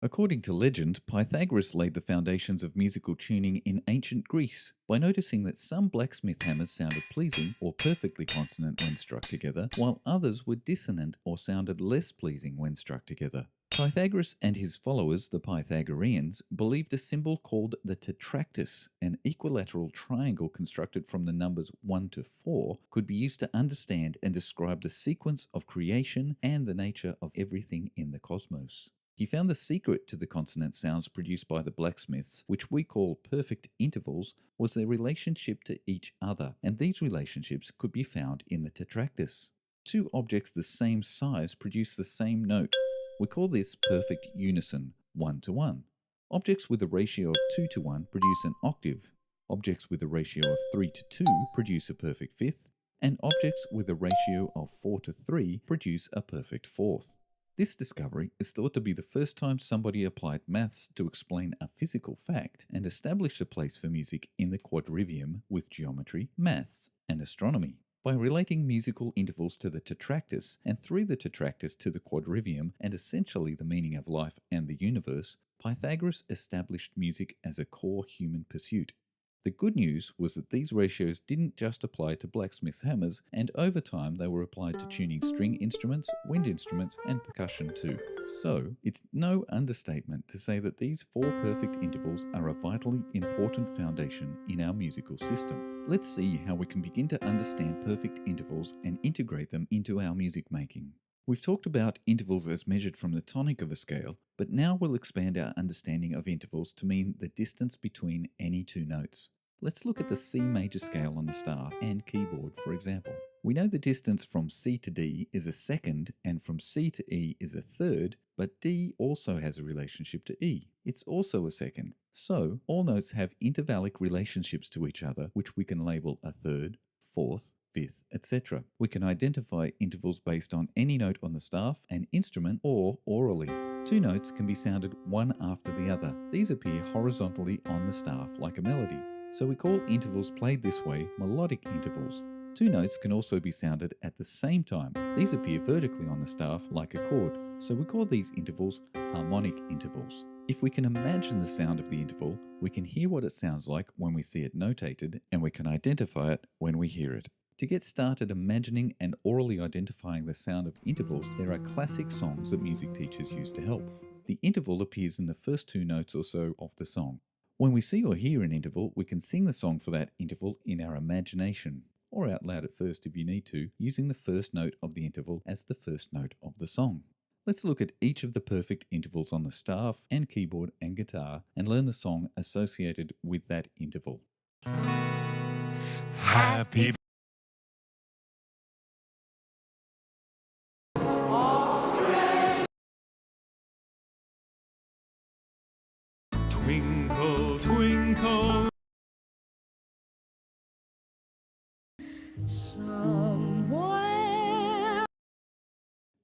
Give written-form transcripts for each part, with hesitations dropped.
According to legend, Pythagoras laid the foundations of musical tuning in ancient Greece by noticing that some blacksmith hammers sounded pleasing or perfectly consonant when struck together, while others were dissonant or sounded less pleasing when struck together. Pythagoras and his followers, the Pythagoreans, believed a symbol called the tetractys, an equilateral triangle constructed from the numbers 1 to 4, could be used to understand and describe the sequence of creation and the nature of everything in the cosmos. He found the secret to the consonant sounds produced by the blacksmiths, which we call perfect intervals, was their relationship to each other, and these relationships could be found in the tetractys. Two objects the same size produce the same note. We call this perfect unison, 1 to 1. Objects with a ratio of 2 to 1 produce an octave. Objects with a ratio of 3 to 2 produce a perfect fifth, and objects with a ratio of 4 to 3 produce a perfect fourth. This discovery is thought to be the first time somebody applied maths to explain a physical fact and established a place for music in the quadrivium with geometry, maths, and astronomy. By relating musical intervals to the tetractys and through the tetractys to the quadrivium and essentially the meaning of life and the universe, Pythagoras established music as a core human pursuit. The good news was that these ratios didn't just apply to blacksmith's hammers, and over time they were applied to tuning string instruments, wind instruments, and percussion too. So, it's no understatement to say that these four perfect intervals are a vitally important foundation in our musical system. Let's see how we can begin to understand perfect intervals and integrate them into our music making. We've talked about intervals as measured from the tonic of a scale, but now we'll expand our understanding of intervals to mean the distance between any two notes. Let's look at the C major scale on the staff and keyboard, for example. We know the distance from C to D is a second and from C to E is a third, but D also has a relationship to E. It's also a second. So, all notes have intervallic relationships to each other, which we can label a third, fourth, fifth, etc. We can identify intervals based on any note on the staff, an instrument, or orally. Two notes can be sounded one after the other. These appear horizontally on the staff like a melody. So we call intervals played this way melodic intervals. Two notes can also be sounded at the same time. These appear vertically on the staff like a chord. So we call these intervals harmonic intervals. If we can imagine the sound of the interval, we can hear what it sounds like when we see it notated, and we can identify it when we hear it. To get started imagining and orally identifying the sound of intervals, there are classic songs that music teachers use to help. The interval appears in the first two notes or so of the song. When we see or hear an interval, we can sing the song for that interval in our imagination, or out loud at first if you need to, using the first note of the interval as the first note of the song. Let's look at each of the perfect intervals on the staff and keyboard and guitar and learn the song associated with that interval. Happy Twinkle, twinkle. Somewhere.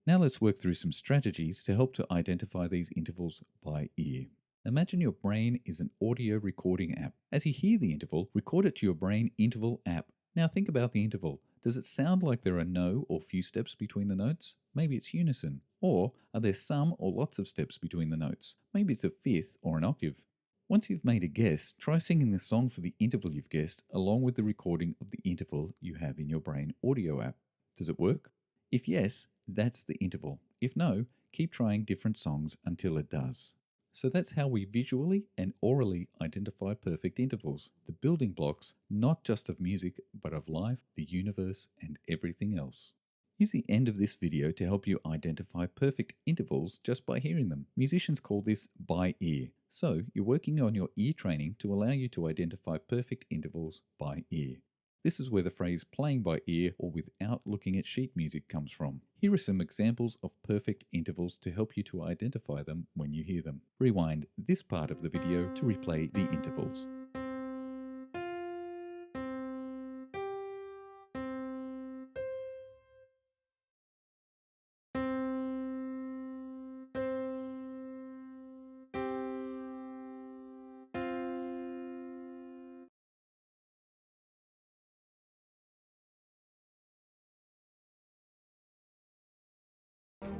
Now let's work through some strategies to help to identify these intervals by ear. Imagine your brain is an audio recording app. As you hear the interval, record it to your brain interval app. Now think about the interval. Does it sound like there are no or few steps between the notes? Maybe it's unison. Or are there some or lots of steps between the notes? Maybe it's a fifth or an octave. Once you've made a guess, try singing the song for the interval you've guessed along with the recording of the interval you have in your brain audio app. Does it work? If yes, that's the interval. If no, keep trying different songs until it does. So that's how we visually and orally identify perfect intervals, the building blocks not just of music, but of life, the universe, and everything else. Use the end of this video to help you identify perfect intervals just by hearing them. Musicians call this by ear. So you're working on your ear training to allow you to identify perfect intervals by ear. This is where the phrase playing by ear or without looking at sheet music comes from. Here are some examples of perfect intervals to help you to identify them when you hear them. Rewind this part of the video to replay the intervals.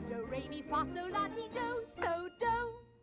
Do, re, mi, fa, sol, la, ti, do, so, do.